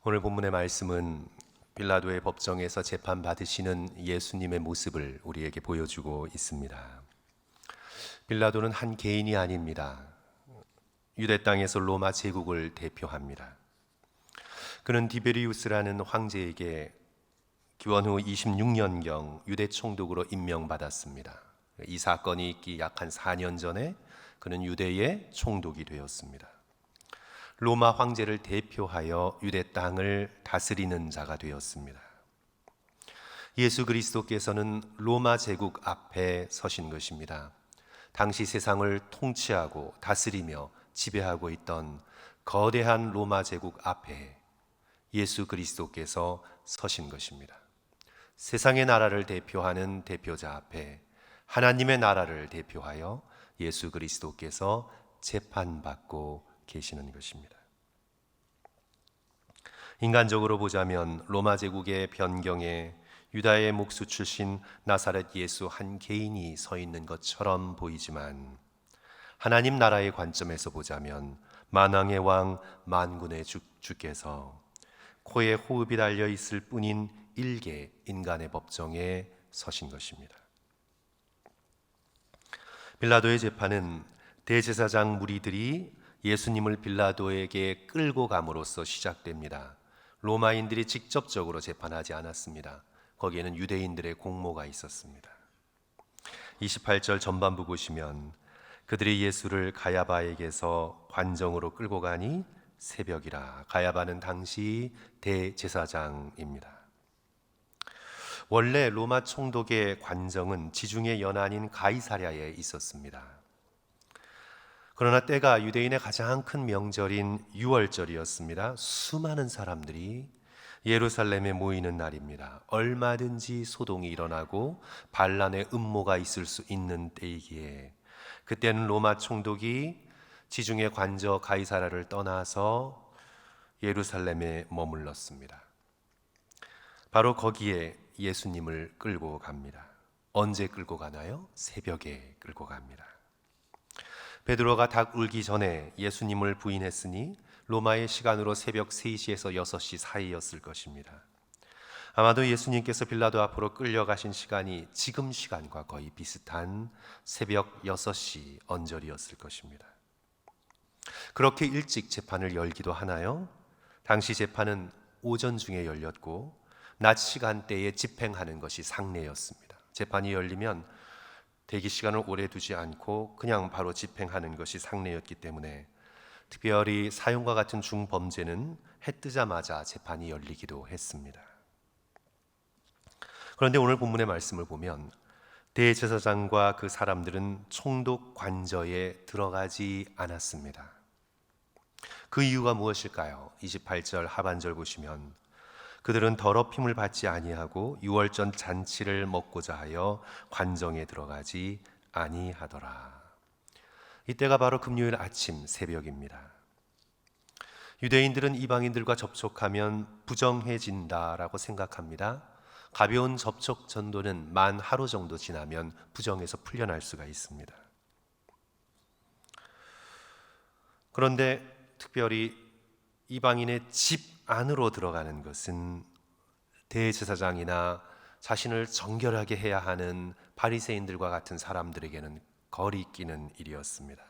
오늘 본문의 말씀은 빌라도의 법정에서 재판받으시는 예수님의 모습을 우리에게 보여주고 있습니다. 빌라도는 한 개인이 아닙니다. 유대 땅에서 로마 제국을 대표합니다. 그는 디베리우스라는 황제에게 기원 후 26년경 유대 총독으로 임명받았습니다. 이 사건이 있기 약 한 4년 전에 그는 유대의 총독이 되었습니다. 로마 황제를 대표하여 유대 땅을 다스리는 자가 되었습니다. 예수 그리스도께서는 로마 제국 앞에 서신 것입니다. 당시 세상을 통치하고 다스리며 지배하고 있던 거대한 로마 제국 앞에 예수 그리스도께서 서신 것입니다. 세상의 나라를 대표하는 대표자 앞에 하나님의 나라를 대표하여 예수 그리스도께서 재판받고 계시는 것입니다. 인간적으로 보자면 로마 제국의 변경에 유다의 목수 출신 나사렛 예수 한 개인이 서 있는 것처럼 보이지만 하나님 나라의 관점에서 보자면 만왕의 왕 만군의 주께서 코에 호흡이 달려 있을 뿐인 일개 인간의 법정에 서신 것입니다. 빌라도의 재판은 대제사장 무리들이 예수님을 빌라도에게 끌고 감으로써 시작됩니다. 로마인들이 직접적으로 재판하지 않았습니다. 거기에는 유대인들의 공모가 있었습니다. 28절 전반부 보시면 그들이 예수를 가야바에게서 관정으로 끌고 가니 새벽이라. 가야바는 당시 대제사장입니다. 원래 로마 총독의 관정은 지중해 연안인 가이사랴에 있었습니다. 그러나 때가 유대인의 가장 큰 명절인 유월절이었습니다. 수많은 사람들이 예루살렘에 모이는 날입니다. 얼마든지 소동이 일어나고 반란의 음모가 있을 수 있는 때이기에 그때는 로마 총독이 지중해 관저 가이사랴를 떠나서 예루살렘에 머물렀습니다. 바로 거기에 예수님을 끌고 갑니다. 언제 끌고 가나요? 새벽에 끌고 갑니다. 베드로가 닭 울기 전에 예수님을 부인했으니 로마의 시간으로 새벽 3시에서 6시 사이였을 것입니다. 아마도 예수님께서 빌라도 앞으로 끌려가신 시간이 지금 시간과 거의 비슷한 새벽 6시 언저리였을 것입니다. 그렇게 일찍 재판을 열기도 하나요? 당시 재판은 오전 중에 열렸고 낮 시간대에 집행하는 것이 상례였습니다. 재판이 열리면 대기 시간을 오래 두지 않고 그냥 바로 집행하는 것이 상례였기 때문에 특별히 사형과 같은 중범죄는 해 뜨자마자 재판이 열리기도 했습니다. 그런데 오늘 본문의 말씀을 보면 대제사장과 그 사람들은 총독 관저에 들어가지 않았습니다. 그 이유가 무엇일까요? 28절 하반절 보시면 그들은 더럽힘을 받지 아니하고 유월절 잔치를 먹고자 하여 관정에 들어가지 아니하더라. 이때가 바로 금요일 아침 새벽입니다. 유대인들은 이방인들과 접촉하면 부정해진다라고 생각합니다. 가벼운 접촉 정도는 만 하루 정도 지나면 부정에서 풀려날 수가 있습니다. 그런데 특별히 이방인의 집 안으로 들어가는 것은 대제사장이나 자신을 정결하게 해야 하는 바리새인들과 같은 사람들에게는 거리 끼는 일이었습니다.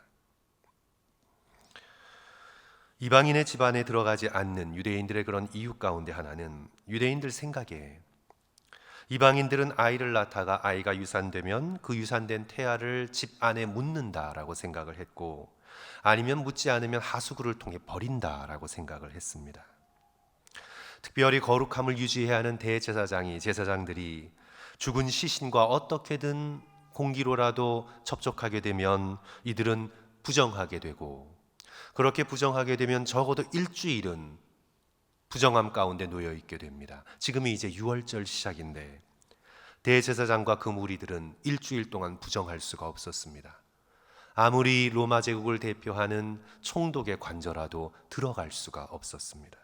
이방인의 집 안에 들어가지 않는 유대인들의 그런 이유 가운데 하나는 유대인들 생각에 이방인들은 아이를 낳다가 아이가 유산되면 그 유산된 태아를 집 안에 묻는다라고 생각을 했고 아니면 묻지 않으면 하수구를 통해 버린다라고 생각을 했습니다. 특별히 거룩함을 유지해야 하는 대제사장이 제사장들이 죽은 시신과 어떻게든 공기로라도 접촉하게 되면 이들은 부정하게 되고 그렇게 부정하게 되면 적어도 일주일은 부정함 가운데 놓여 있게 됩니다. 지금이 이제 유월절 시작인데 대제사장과 그 무리들은 일주일 동안 부정할 수가 없었습니다. 아무리 로마 제국을 대표하는 총독의 관저라도 들어갈 수가 없었습니다.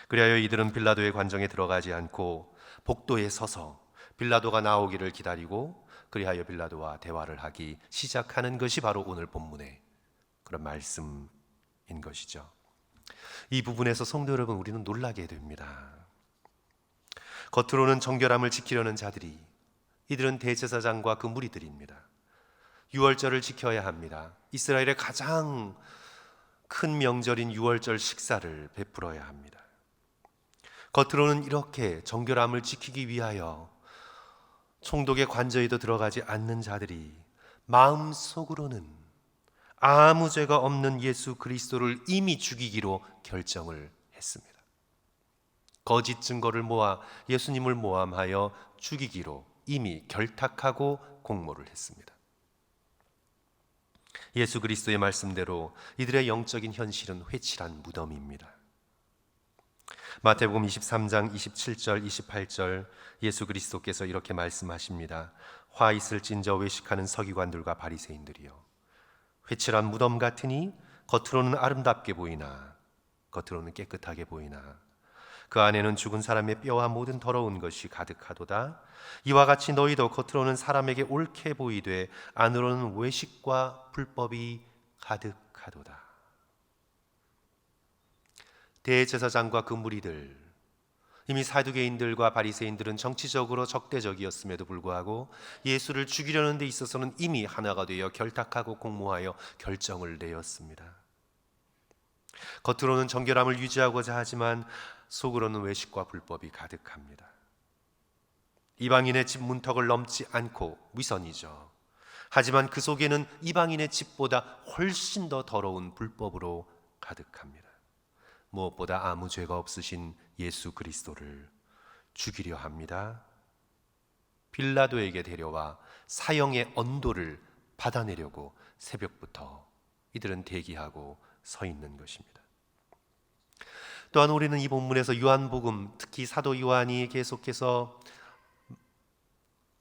그리하여 이들은 빌라도의 관정에 들어가지 않고 복도에 서서 빌라도가 나오기를 기다리고 그리하여 빌라도와 대화를 하기 시작하는 것이 바로 오늘 본문의 그런 말씀인 것이죠. 이 부분에서 성도 여러분, 우리는 놀라게 됩니다. 겉으로는 정결함을 지키려는 자들이, 이들은 대제사장과 그 무리들입니다. 유월절을 지켜야 합니다. 이스라엘의 가장 큰 명절인 유월절 식사를 베풀어야 합니다. 겉으로는 이렇게 정결함을 지키기 위하여 총독의 관저에도 들어가지 않는 자들이 마음속으로는 아무 죄가 없는 예수 그리스도를 이미 죽이기로 결정을 했습니다. 거짓 증거를 모아 예수님을 모함하여 죽이기로 이미 결탁하고 공모를 했습니다. 예수 그리스도의 말씀대로 이들의 영적인 현실은 회칠한 무덤입니다. 마태복음 23장 27절 28절 예수 그리스도께서 이렇게 말씀하십니다. 화 있을진저 외식하는 서기관들과 바리새인들이여, 회칠한 무덤 같으니 겉으로는 아름답게 보이나 겉으로는 깨끗하게 보이나 그 안에는 죽은 사람의 뼈와 모든 더러운 것이 가득하도다. 이와 같이 너희도 겉으로는 사람에게 옳게 보이되 안으로는 외식과 불법이 가득하도다. 대제사장과 그 무리들, 이미 사두개인들과 바리새인들은 정치적으로 적대적이었음에도 불구하고 예수를 죽이려는 데 있어서는 이미 하나가 되어 결탁하고 공모하여 결정을 내었습니다. 겉으로는 정결함을 유지하고자 하지만 속으로는 외식과 불법이 가득합니다. 이방인의 집 문턱을 넘지 않고 위선이죠. 하지만 그 속에는 이방인의 집보다 훨씬 더 더러운 불법으로 가득합니다. 무엇보다 아무 죄가 없으신 예수 그리스도를 죽이려 합니다. 빌라도에게 데려와 사형의 언도를 받아내려고 새벽부터 이들은 대기하고 서 있는 것입니다. 또한 우리는 이 본문에서 요한복음, 특히 사도 요한이 계속해서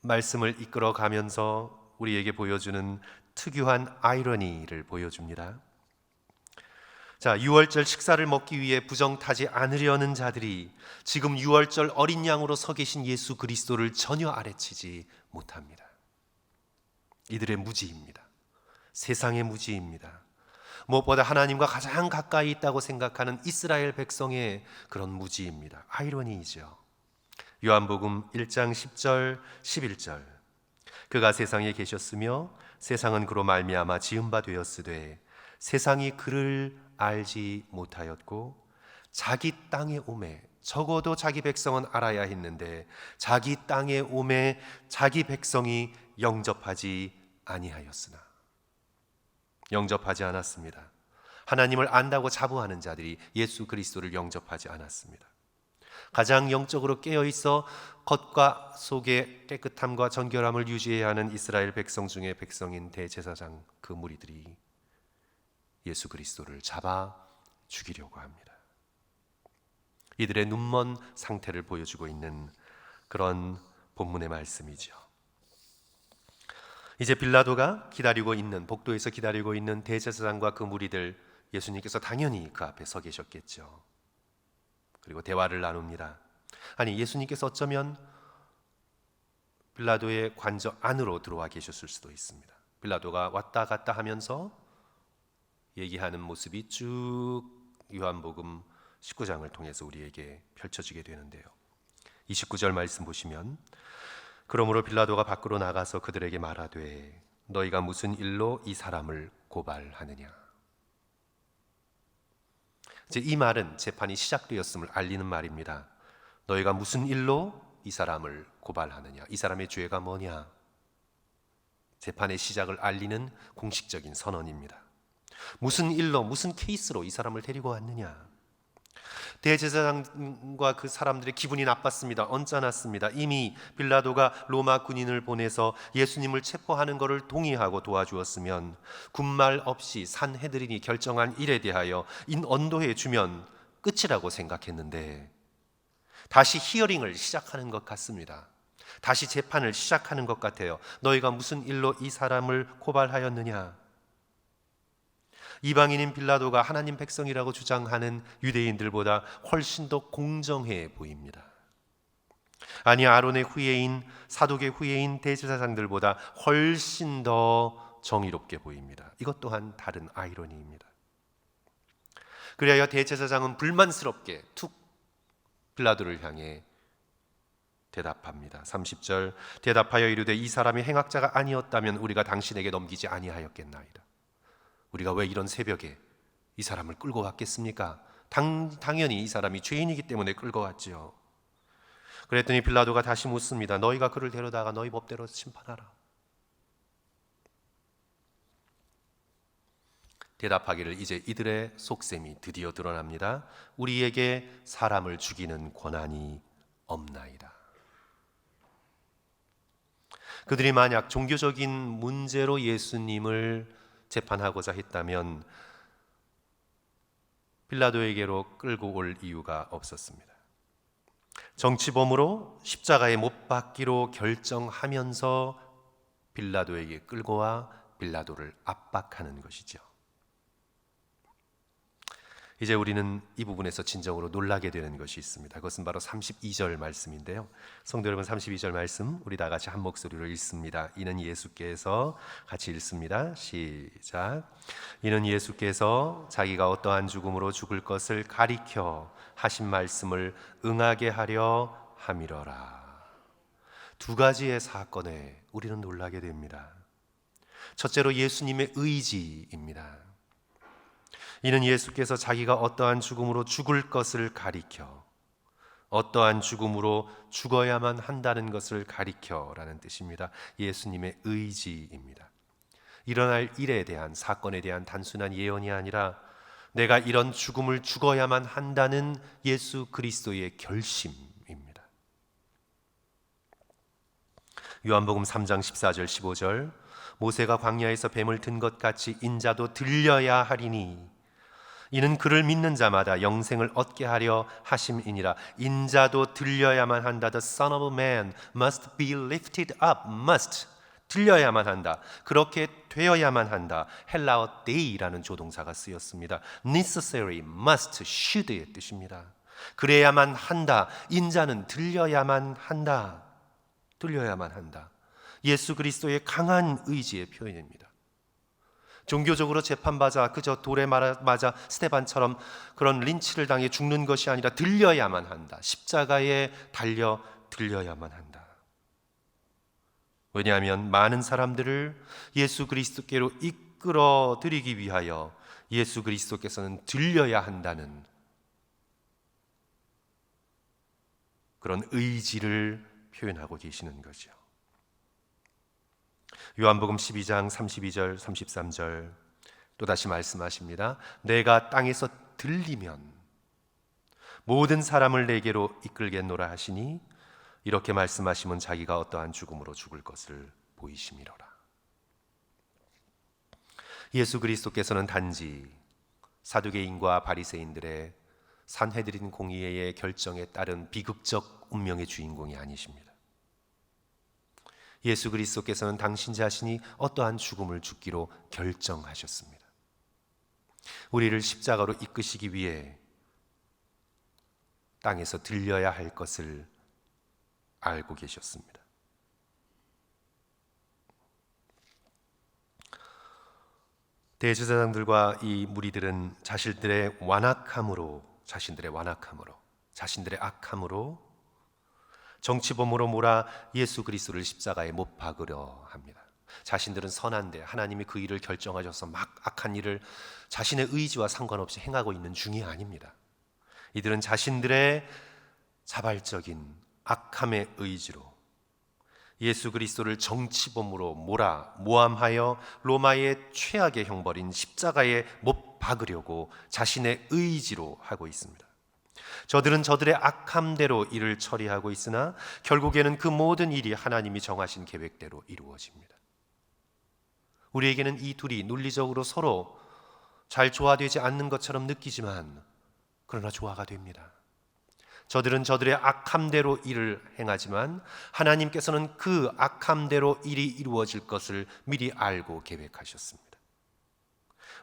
말씀을 이끌어가면서 우리에게 보여주는 특유한 아이러니를 보여줍니다. 자, 유월절 식사를 먹기 위해 부정타지 않으려는 자들이 지금 유월절 어린 양으로 서 계신 예수 그리스도를 전혀 아래치지 못합니다. 이들의 무지입니다. 세상의 무지입니다. 무엇보다 하나님과 가장 가까이 있다고 생각하는 이스라엘 백성의 그런 무지입니다. 아이러니이죠. 요한복음 1장 10절 11절 그가 세상에 계셨으며 세상은 그로 말미암아 지은 바 되었으되 세상이 그를 알지 못하였고 자기 땅에 오매 적어도 자기 백성은 알아야 했는데 자기 땅에 오매 자기 백성이 영접하지 아니하였으나, 영접하지 않았습니다. 하나님을 안다고 자부하는 자들이 예수 그리스도를 영접하지 않았습니다. 가장 영적으로 깨어있어 겉과 속의 깨끗함과 정결함을 유지해야 하는 이스라엘 백성 중에 백성인 대제사장 그 무리들이 예수 그리스도를 잡아 죽이려고 합니다. 이들의 눈먼 상태를 보여주고 있는 그런 본문의 말씀이죠. 이제 빌라도가 기다리고 있는, 복도에서 기다리고 있는 대제사장과 그 무리들, 예수님께서 당연히 그 앞에 서 계셨겠죠. 그리고 대화를 나눕니다. 아니, 예수님께서 어쩌면 빌라도의 관저 안으로 들어와 계셨을 수도 있습니다. 빌라도가 왔다 갔다 하면서 얘기하는 모습이 쭉 요한복음 19장을 통해서 우리에게 펼쳐지게 되는데요. 29절 말씀 보시면 그러므로 빌라도가 밖으로 나가서 그들에게 말하되 너희가 무슨 일로 이 사람을 고발하느냐. 이제 이 말은 재판이 시작되었음을 알리는 말입니다. 너희가 무슨 일로 이 사람을 고발하느냐. 이 사람의 죄가 뭐냐. 재판의 시작을 알리는 공식적인 선언입니다. 무슨 일로, 무슨 케이스로 이 사람을 데리고 왔느냐. 대제사장과 그 사람들의 기분이 나빴습니다. 언짢았습니다. 이미 빌라도가 로마 군인을 보내서 예수님을 체포하는 것을 동의하고 도와주었으면 군말 없이 산헤드린이 결정한 일에 대하여 언도해 주면 끝이라고 생각했는데 다시 히어링을 시작하는 것 같습니다. 다시 재판을 시작하는 것 같아요. 너희가 무슨 일로 이 사람을 고발하였느냐. 이방인인 빌라도가 하나님 백성이라고 주장하는 유대인들보다 훨씬 더 공정해 보입니다. 아니, 아론의 후예인, 사독의 후예인 대제사장들보다 훨씬 더 정의롭게 보입니다. 이것 또한 다른 아이러니입니다. 그리하여 대제사장은 불만스럽게 툭 빌라도를 향해 대답합니다. 30절 대답하여 이르되 이 사람이 행악자가 아니었다면 우리가 당신에게 넘기지 아니하였겠나이다. 우리가 왜 이런 새벽에 이 사람을 끌고 갔겠습니까? 당연히 이 사람이 죄인이기 때문에 끌고 갔지요. 그랬더니 빌라도가 다시 묻습니다. 너희가 그를 데려다가 너희 법대로 심판하라. 대답하기를 이제 이들의 속셈이 드디어 드러납니다. 우리에게 사람을 죽이는 권한이 없나이다. 그들이 만약 종교적인 문제로 예수님을 재판하고자 했다면 빌라도에게로 끌고 올 이유가 없었습니다. 정치범으로 십자가에 못 박기로 결정하면서 빌라도에게 끌고 와 빌라도를 압박하는 것이죠. 이제 우리는 이 부분에서 진정으로 놀라게 되는 것이 있습니다. 그것은 바로 32절 말씀인데요. 성도 여러분, 32절 말씀 우리 다 같이 한 목소리로 읽습니다. 이는 예수께서, 같이 읽습니다. 시작. 이는 예수께서 자기가 어떠한 죽음으로 죽을 것을 가리켜 하신 말씀을 응하게 하려 함이러라. 두 가지의 사건에 우리는 놀라게 됩니다. 첫째로 예수님의 의지입니다. 이는 예수께서 자기가 어떠한 죽음으로 죽을 것을 가리켜, 어떠한 죽음으로 죽어야만 한다는 것을 가리켜라는 뜻입니다. 예수님의 의지입니다. 일어날 일에 대한, 사건에 대한 단순한 예언이 아니라 내가 이런 죽음을 죽어야만 한다는 예수 그리스도의 결심입니다. 요한복음 3장 14절 15절 모세가 광야에서 뱀을 든 것 같이 인자도 들려야 하리니 이는 그를 믿는 자마다 영생을 얻게 하려 하심이니라. 인자도 들려야만 한다. The Son of Man must be lifted up. must 들려야만 한다. 그렇게 되어야만 한다. 헬라어 데이라는 조동사가 쓰였습니다. necessary, must, should의 뜻입니다. 그래야만 한다. 인자는 들려야만 한다. 들려야만 한다. 예수 그리스도의 강한 의지의 표현입니다. 종교적으로 재판받아 그저 돌에 맞아 스테반처럼 그런 린치를 당해 죽는 것이 아니라 들려야만 한다. 십자가에 달려 들려야만 한다. 왜냐하면 많은 사람들을 예수 그리스도께로 이끌어 드리기 위하여 예수 그리스도께서는 들려야 한다는 그런 의지를 표현하고 계시는 거죠. 요한복음 12장 32절 33절 또다시 말씀하십니다. 내가 땅에서 들리면 모든 사람을 내게로 이끌겠노라 하시니 이렇게 말씀하시면 자기가 어떠한 죽음으로 죽을 것을 보이심이로라. 예수 그리스도께서는 단지 사두개인과 바리새인들의 산헤드린 공의회의 결정에 따른 비극적 운명의 주인공이 아니십니다. 예수 그리스도께서는 당신 자신이 어떠한 죽음을 죽기로 결정하셨습니다. 우리를 십자가로 이끄시기 위해 땅에서 들려야 할 것을 알고 계셨습니다. 대제사장들과 이 무리들은 자신들의 악함으로 정치범으로 몰아 예수 그리스도를 십자가에 못 박으려 합니다. 자신들은 선한데 하나님이 그 일을 결정하셔서 막 악한 일을 자신의 의지와 상관없이 행하고 있는 중이 아닙니다. 이들은 자신들의 자발적인 악함의 의지로 예수 그리스도를 정치범으로 모함하여 로마의 최악의 형벌인 십자가에 못 박으려고 자신의 의지로 하고 있습니다. 저들은 저들의 악함대로 일을 처리하고 있으나 결국에는 그 모든 일이 하나님이 정하신 계획대로 이루어집니다. 우리에게는 이 둘이 논리적으로 서로 잘 조화되지 않는 것처럼 느끼지만 그러나 조화가 됩니다. 저들은 저들의 악함대로 일을 행하지만 하나님께서는 그 악함대로 일이 이루어질 것을 미리 알고 계획하셨습니다.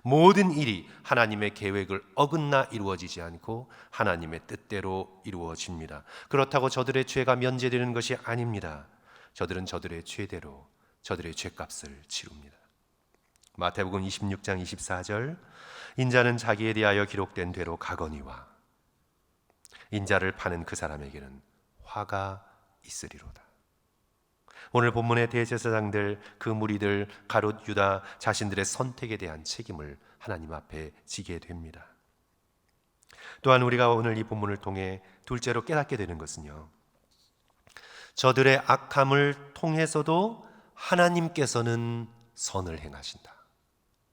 모든 일이 하나님의 계획을 어긋나 이루어지지 않고 하나님의 뜻대로 이루어집니다. 그렇다고 저들의 죄가 면제되는 것이 아닙니다. 저들은 저들의 죄대로 저들의 죄값을 치릅니다. 마태복음 26장 24절, 인자는 자기에 대하여 기록된 대로 가거니와 인자를 파는 그 사람에게는 화가 있으리로다. 오늘 본문의 대제사장들, 그 무리들, 가롯 유다 자신들의 선택에 대한 책임을 하나님 앞에 지게 됩니다. 또한 우리가 오늘 이 본문을 통해 둘째로 깨닫게 되는 것은요, 저들의 악함을 통해서도 하나님께서는 선을 행하신다.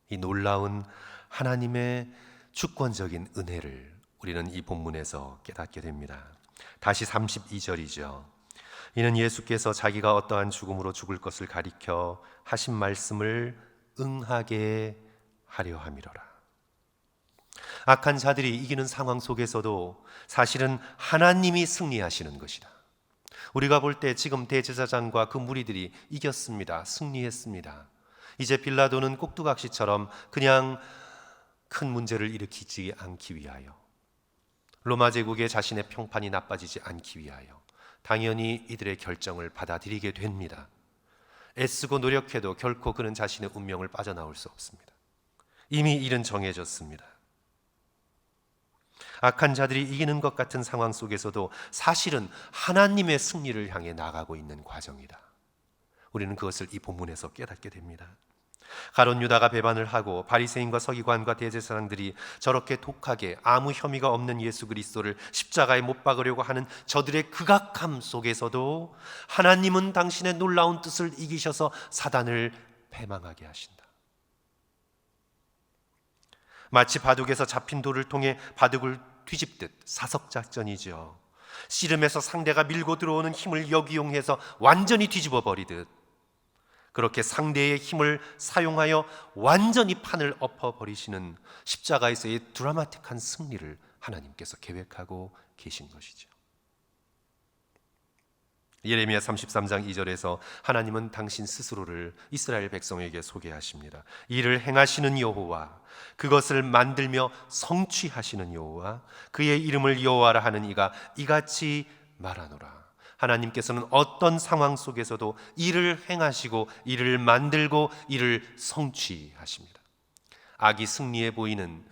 이 놀라운 하나님의 주권적인 은혜를 우리는 이 본문에서 깨닫게 됩니다. 다시 32절이죠. 이는 예수께서 자기가 어떠한 죽음으로 죽을 것을 가리켜 하신 말씀을 응하게 하려 함이로라. 악한 자들이 이기는 상황 속에서도 사실은 하나님이 승리하시는 것이다. 우리가 볼 때 지금 대제사장과 그 무리들이 이겼습니다. 승리했습니다. 이제 빌라도는 꼭두각시처럼 그냥 큰 문제를 일으키지 않기 위하여, 로마 제국의 자신의 평판이 나빠지지 않기 위하여 당연히 이들의 결정을 받아들이게 됩니다. 애쓰고 노력해도 결코 그는 자신의 운명을 빠져나올 수 없습니다. 이미 일은 정해졌습니다. 악한 자들이 이기는 것 같은 상황 속에서도 사실은 하나님의 승리를 향해 나가고 있는 과정이다. 우리는 그것을 이 본문에서 깨닫게 됩니다. 가룟 유다가 배반을 하고 바리새인과 서기관과 대제사장들이 저렇게 독하게 아무 혐의가 없는 예수 그리스도를 십자가에 못 박으려고 하는 저들의 극악함 속에서도 하나님은 당신의 놀라운 뜻을 이기셔서 사단을 패망하게 하신다. 마치 바둑에서 잡힌 돌을 통해 바둑을 뒤집듯 사석작전이죠. 씨름에서 상대가 밀고 들어오는 힘을 역이용해서 완전히 뒤집어 버리듯, 그렇게 상대의 힘을 사용하여 완전히 판을 엎어버리시는 십자가에서의 드라마틱한 승리를 하나님께서 계획하고 계신 것이죠. 예레미야 33장 2절에서 하나님은 당신 스스로를 이스라엘 백성에게 소개하십니다. 이를 행하시는 여호와, 그것을 만들며 성취하시는 여호와, 그의 이름을 여호와라 하는 이가 이같이 말하노라. 하나님께서는 어떤 상황 속에서도 일을 행하시고 일을 만들고 일을 성취하십니다. 악이 승리해 보이는,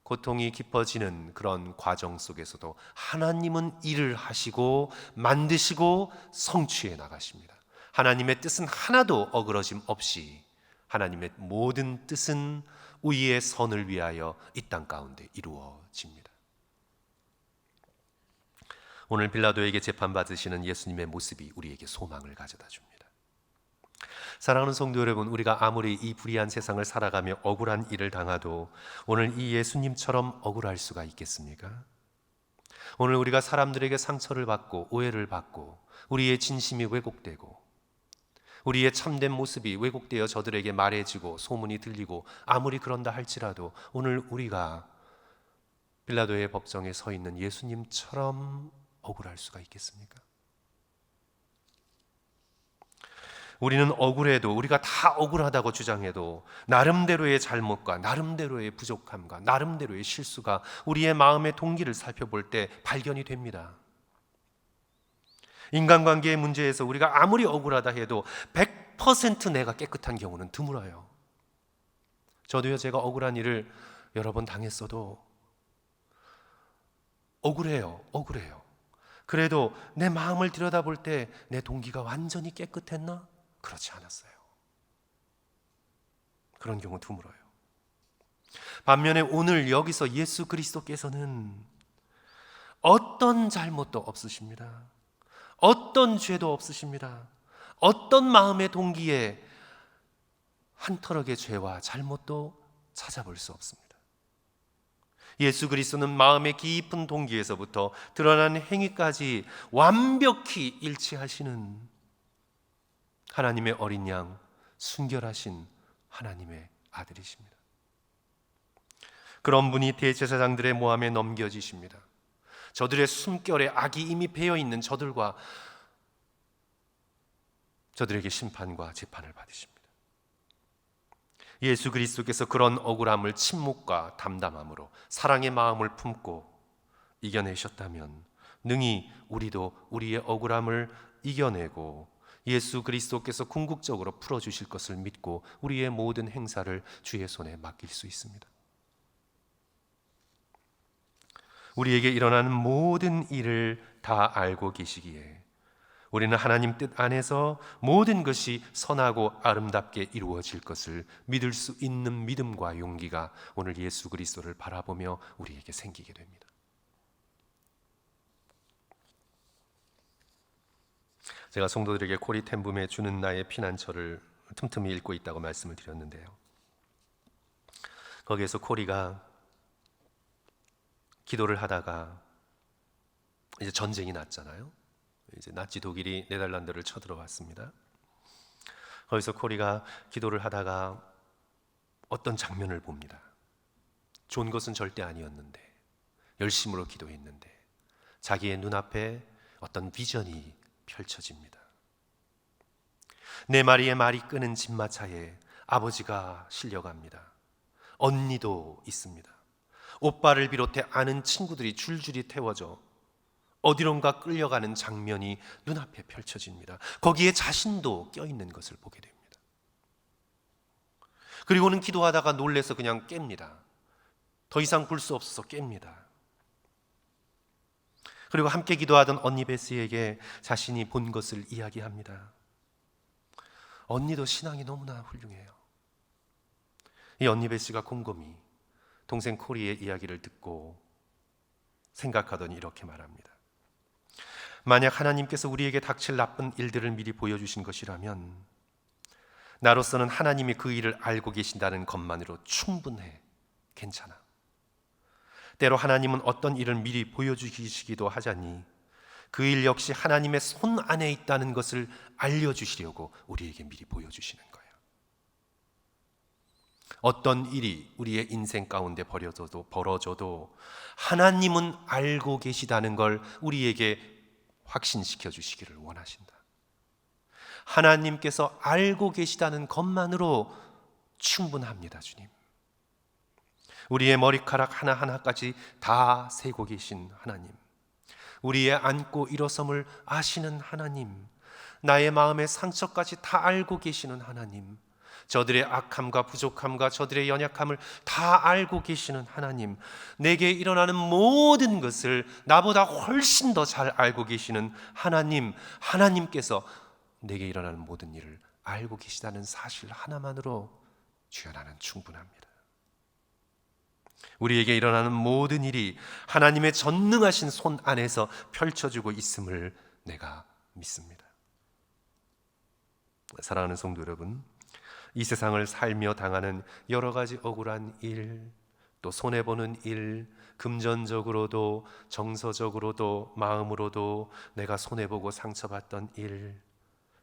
고통이 깊어지는 그런 과정 속에서도 하나님은 일을 하시고 만드시고 성취해 나가십니다. 하나님의 뜻은 하나도 어그러짐 없이 하나님의 모든 뜻은 우리의 선을 위하여 이 땅 가운데 이루어집니다. 오늘 빌라도에게 재판받으시는 예수님의 모습이 우리에게 소망을 가져다 줍니다. 사랑하는 성도 여러분, 우리가 아무리 이 불의한 세상을 살아가며 억울한 일을 당하도 오늘 이 예수님처럼 억울할 수가 있겠습니까? 오늘 우리가 사람들에게 상처를 받고 오해를 받고 우리의 진심이 왜곡되고 우리의 참된 모습이 왜곡되어 저들에게 말해지고 소문이 들리고 아무리 그런다 할지라도 오늘 우리가 빌라도의 법정에 서 있는 예수님처럼 억울할 수가 있겠습니까? 우리는 억울해도, 우리가 다 억울하다고 주장해도 나름대로의 잘못과 나름대로의 부족함과 나름대로의 실수가 우리의 마음의 동기를 살펴볼 때 발견이 됩니다. 인간관계의 문제에서 우리가 아무리 억울하다 해도 100% 내가 깨끗한 경우는 드물어요. 저도요, 제가 억울한 일을 여러 번 당했어도 억울해요. 그래도 내 마음을 들여다볼 때 내 동기가 완전히 깨끗했나? 그렇지 않았어요. 그런 경우 드물어요. 반면에 오늘 여기서 예수 그리스도께서는 어떤 잘못도 없으십니다. 어떤 죄도 없으십니다. 어떤 마음의 동기에 한 터럭의 죄와 잘못도 찾아볼 수 없습니다. 예수 그리스도는 마음의 깊은 동기에서부터 드러난 행위까지 완벽히 일치하시는 하나님의 어린 양, 순결하신 하나님의 아들이십니다. 그런 분이 대제사장들의 모함에 넘겨지십니다. 저들의 숨결에 악이 이미 배어있는 저들에게 심판과 재판을 받으십니다. 예수 그리스도께서 그런 억울함을 침묵과 담담함으로 사랑의 마음을 품고 이겨내셨다면 능히 우리도 우리의 억울함을 이겨내고 예수 그리스도께서 궁극적으로 풀어주실 것을 믿고 우리의 모든 행사를 주의 손에 맡길 수 있습니다. 우리에게 일어나는 모든 일을 다 알고 계시기에 우리는 하나님 뜻 안에서 모든 것이 선하고 아름답게 이루어질 것을 믿을 수 있는 믿음과 용기가 오늘 예수 그리스도를 바라보며 우리에게 생기게 됩니다. 제가 성도들에게 코리 텐붐에 주는 나의 피난처를 틈틈이 읽고 있다고 말씀을 드렸는데요. 거기에서 코리가 기도를 하다가 이제 전쟁이 났잖아요. 이제 나치 독일이 네덜란드를 쳐들어왔습니다. 거기서 코리가 기도를 하다가 어떤 장면을 봅니다. 좋은 것은 절대 아니었는데 열심으로 기도했는데 자기의 눈앞에 어떤 비전이 펼쳐집니다. 네 마리의 말이 끄는 집마차에 아버지가 실려갑니다. 언니도 있습니다. 오빠를 비롯해 아는 친구들이 줄줄이 태워져 어디론가 끌려가는 장면이 눈앞에 펼쳐집니다. 거기에 자신도 껴있는 것을 보게 됩니다. 그리고는 기도하다가 놀래서 그냥 깹니다. 더 이상 볼 수 없어서 깹니다. 그리고 함께 기도하던 언니 베스에게 자신이 본 것을 이야기합니다. 언니도 신앙이 너무나 훌륭해요. 이 언니 베스가 곰곰이 동생 코리의 이야기를 듣고 생각하더니 이렇게 말합니다. 만약 하나님께서 우리에게 닥칠 나쁜 일들을 미리 보여주신 것이라면 나로서는 하나님이 그 일을 알고 계신다는 것만으로 충분해. 괜찮아. 때로 하나님은 어떤 일을 미리 보여주시기도 하자니 그 일 역시 하나님의 손 안에 있다는 것을 알려주시려고 우리에게 미리 보여주시는 거예요. 어떤 일이 우리의 인생 가운데 벌어져도 하나님은 알고 계시다는 걸 우리에게 확신시켜 주시기를 원하신다. 하나님께서 알고 계시다는 것만으로 충분합니다, 주님. 우리의 머리카락 하나하나까지 다 세고 계신 하나님, 우리의 앉고 일어섬을 아시는 하나님, 나의 마음의 상처까지 다 알고 계시는 하나님, 저들의 악함과 부족함과 저들의 연약함을 다 알고 계시는 하나님, 내게 일어나는 모든 것을 나보다 훨씬 더 잘 알고 계시는 하나님, 하나님께서 내게 일어나는 모든 일을 알고 계시다는 사실 하나만으로 주여 나는 충분합니다. 우리에게 일어나는 모든 일이 하나님의 전능하신 손 안에서 펼쳐지고 있음을 내가 믿습니다. 사랑하는 성도 여러분, 이 세상을 살며 당하는 여러 가지 억울한 일, 또 손해보는 일, 금전적으로도 정서적으로도 마음으로도 내가 손해보고 상처받던 일,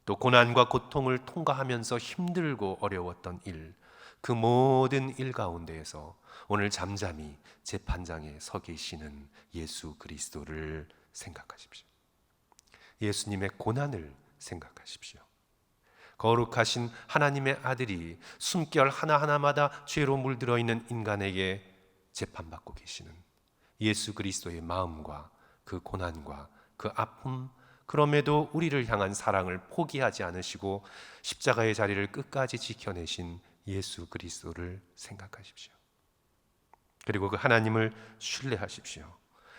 또 고난과 고통을 통과하면서 힘들고 어려웠던 일, 그 모든 일 가운데에서 오늘 잠잠히 재판장에 서 계시는 예수 그리스도를 생각하십시오. 예수님의 고난을 생각하십시오. 거룩하신 하나님의 아들이 숨결 하나하나마다 죄로 물들어 있는 인간에게 재판받고 계시는 예수 그리스도의 마음과 그 고난과 그 아픔, 그럼에도 우리를 향한 사랑을 포기하지 않으시고 십자가의 자리를 끝까지 지켜내신 예수 그리스도를 생각하십시오. 그리고 그 하나님을 신뢰하십시오.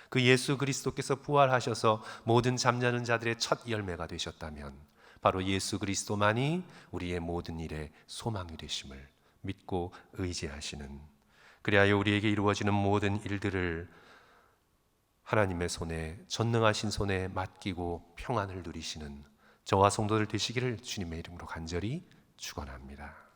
그 예수 그리스도께서 부활하셔서 모든 잠자는 자들의 첫 열매가 되셨다면 바로 예수 그리스도만이 우리의 모든 일의 소망이 되심을 믿고 의지하시는, 그리하여 우리에게 이루어지는 모든 일들을 하나님의 손에, 전능하신 손에 맡기고 평안을 누리시는 저와 성도들 되시기를 주님의 이름으로 간절히 축원합니다.